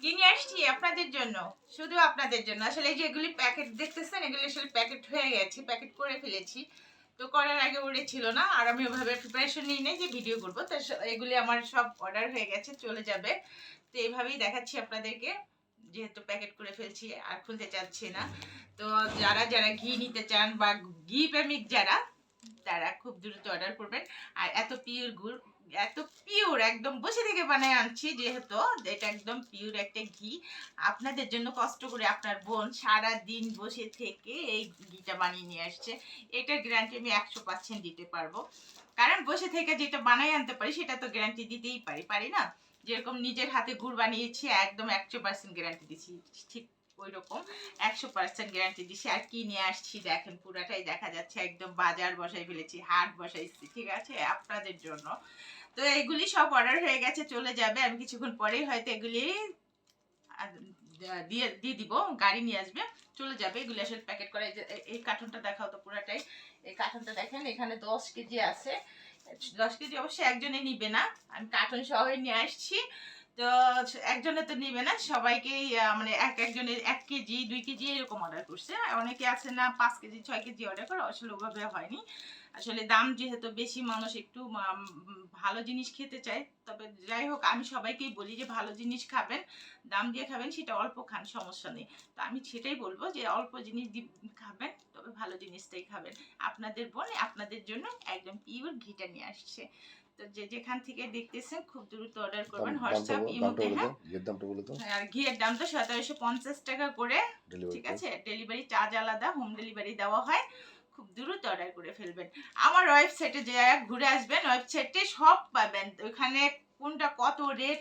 ঘি নিয়ে আসছি আপনাদের জন্য, শুধু আপনাদের জন্য। আসলে এই যে এগুলি প্যাকেট দেখতেছেন, এগুলি আসলে প্যাকেট হয়ে গেছে, প্যাকেট করে ফেলেছি। তো করার আগে ওরে ছিল না, আর আমি ওভাবে প্রিপারেশন নিই নাই যে ভিডিও করবো। তো এগুলি আমার সব অর্ডার হয়ে গেছে, চলে যাবে। তো এইভাবেই দেখাচ্ছি আপনাদেরকে, যেহেতু প্যাকেট করে ফেলছি আর খুলতে চাচ্ছি না। তো যারা যারা ঘি নিতে চান বা ঘি প্রেমিক যারা, তারা খুব দ্রুত অর্ডার করবেন। আর এত পিওর গুড়, এত পিওর, একদম বসে থেকে বানায় আনছি, যেহেতু এটা একদম পিওর একটা ঘি। আপনাদের জন্য কষ্ট করে আপনার বোন সারা দিন বসে থেকে এই ঘিটা বানিয়ে নিয়ে আসছে। এটার গ্যারান্টি আমি 100% দিতে পারবো। কারণ বসে থেকে যেটা বানাই আনতে পারি সেটা তো গ্যারান্টি দিতেই পারি না? যেরকম নিজের হাতে গুড় বানিয়েছি, একদম 100% গ্যারান্টি দিচ্ছি, ঠিক ওই রকম 100% গ্যারান্টি দিচ্ছি। আর কি নিয়ে আসছি দেখেন, পুরাটাই দেখা যাচ্ছে, একদম বাজার বসাই ফেলেছি, হাট বসাইছি, ঠিক আছে, আপনাদের জন্য। তো এগুলি সব অর্ডার হয়ে গেছে, চলে যাবে। আমি কিছুক্ষণ পরেই হয়তো এগুলি দিয়ে দিয়ে দিব, গাড়ি নিয়ে আসবে, চলে যাবে। এগুলি আসলে প্যাকেট করা। এই কার্টুনটা দেখাও তো পুরাটাই। এই কার্টুনটা দেখেন, এখানে 10 কেজি আছে। 10 কেজি অবশ্যই একজনে নিবে না, আমি কার্টুন সহ নিয়ে আসছি। তো একজনে তো নিবে না, সবাইকেই মানে একজনের 1 কেজি 2 কেজি এরকম অর্ডার করছে। অনেকে আছে না 5 কেজি 6 কেজি অর্ডার করে, আসলে ওভাবে হয়নি। আসলে দাম যেহেতু বেশি, মানুষ একটু ভালো জিনিস খেতে চায়। তবে যাই হোক, আমি সবাইকেই বলি যে ভালো জিনিস খাবেন, দাম দিয়ে খাবেন, সেটা অল্প খান, সমস্যা নেই। তো আমি সেটাই বলবো যে অল্প জিনিস খাবেন, তবে ভালো জিনিসটাই খাবেন। আপনাদের বোন আপনাদের জন্য একদম পিওর ঘিটা নিয়ে আসছে। তো যে যেখান থেকে দেখতেছেন খুব দ্রুত অর্ডার করবেন, হোয়াটসঅ্যাপ ইমোতে। হ্যাঁ, আর ঘিয়ের দাম তো 1750 টাকা করে, ঠিক আছে। ডেলিভারি চার্জ আলাদা, হোম ডেলিভারি দেওয়া হয়। খুব দ্রুত অর্ডার করে ফেলবেন। আমার ওয়েবসাইটে যে ঘুরে আসবেন, ওয়েবসাইটে সব পাবেন, ওইখানে কোনটা কত রেট